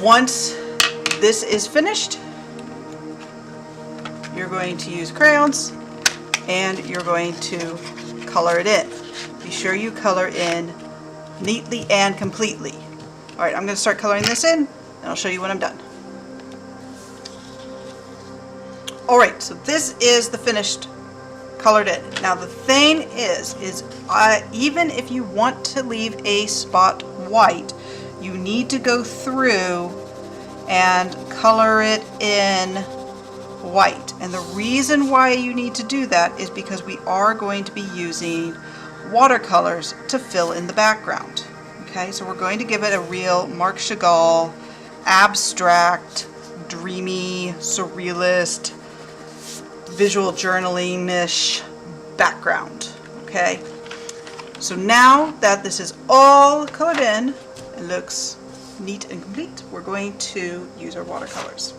Once this is finished, you're going to use crayons and you're going to color it in. Be sure you color in neatly and completely. Alright, I'm going to start coloring this in and I'll show you when I'm done. Alright, so this is the finished colored in. Now the thing is even if you want to leave a spot white, you need to go through and color it in white. And the reason why you need to do that is because we are going to be using watercolors to fill in the background. Okay, so we're going to give it a real Marc Chagall, abstract, dreamy, surrealist, visual journaling-ish background. Okay, so now that this is all colored in, it looks neat and complete, we're going to use our watercolors.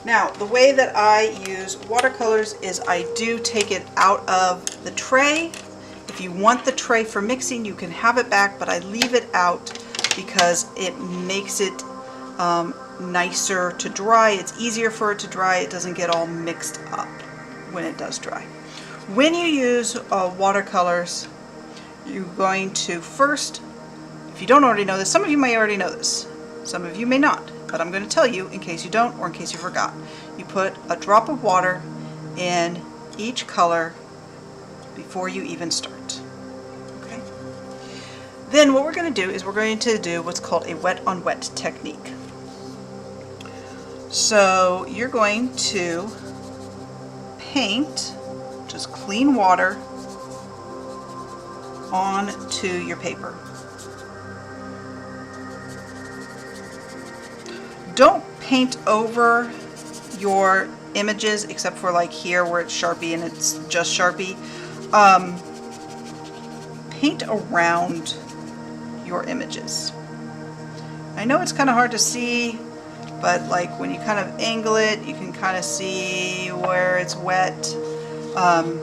Now, the way that I use watercolors is I do take it out of the tray. If you want the tray for mixing, you can have it back, but I leave it out because it makes it nicer to dry. It's easier for it to dry. It doesn't get all mixed up when it does dry. When you use watercolors, you're going to first, if you don't already know this, some of you may already know this, some of you may not, but I'm going to tell you in case you don't or in case you forgot. You put a drop of water in each color before you even start. Okay? Then what we're going to do is we're going to do what's called a wet on wet technique. So you're going to paint just clean water onto your paper. Don't paint over your images except for like here where it's Sharpie and it's just Sharpie. Paint around your images. I know it's kind of hard to see, but like when you kind of angle it, you can kind of see where it's wet. And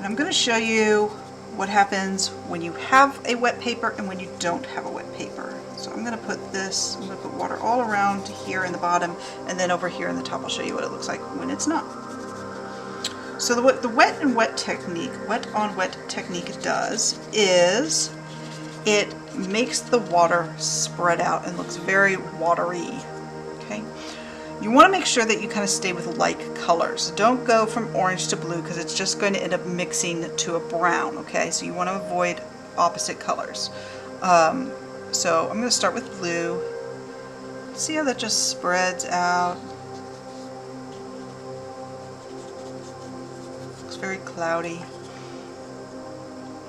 I'm going to show you what happens when you have a wet paper and when you don't have a wet paper. So I'm going to put this, I'm going to put water all around here in the bottom, and then over here in the top I'll show you what it looks like when it's not. So the wet on wet technique does is it makes the water spread out and looks very watery. Okay, you want to make sure that you kind of stay with like colors. Don't go from orange to blue because it's just going to end up mixing to a brown. Okay, so you want to avoid opposite colors. So I'm going to start with blue. See how that just spreads out? Looks very cloudy.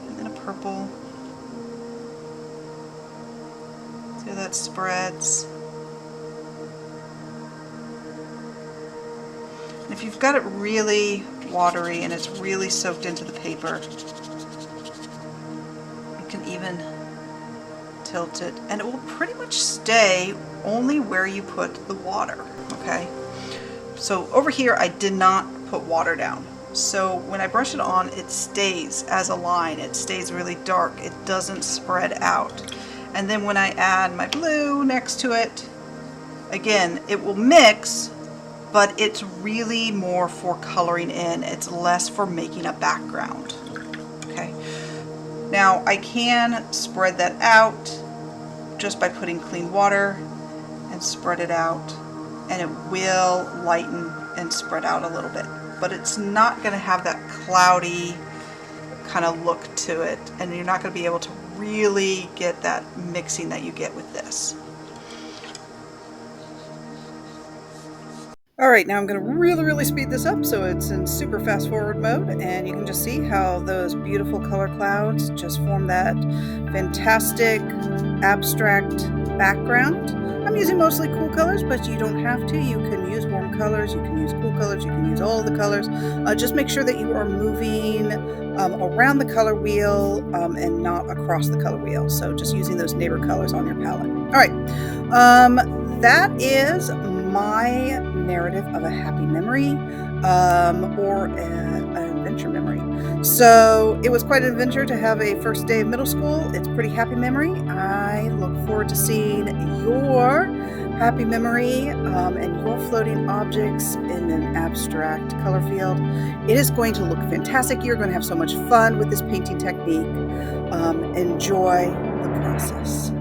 And then a purple. See how that spreads? And if you've got it really watery and it's really soaked into the paper, you can even tilt it and it will pretty much stay only where you put the water. Okay, so over here I did not put water down, so when I brush it on it stays as a line, it stays really dark, it doesn't spread out. And then when I add my blue next to it, again it will mix, but it's really more for coloring in, it's less for making a background. Okay, now I can spread that out just by putting clean water and spread it out, and it will lighten and spread out a little bit, but it's not going to have that cloudy kind of look to it, and you're not going to be able to really get that mixing that you get with this. Alright, now I'm going to really speed this up so it's in super fast forward mode, and you can just see how those beautiful color clouds just form that fantastic abstract background. I'm using mostly cool colors, but you don't have to. You can use warm colors, you can use cool colors, you can use all the colors. Just make sure that you are moving around the color wheel and not across the color wheel. So just using those neighbor colors on your palette. Alright, that is my narrative of a happy memory or an adventure memory. So it was quite an adventure to have a first day of middle school. It's a pretty happy memory. I look forward to seeing your happy memory and your floating objects in an abstract color field. It is going to look fantastic. You're going to have so much fun with this painting technique. Enjoy the process.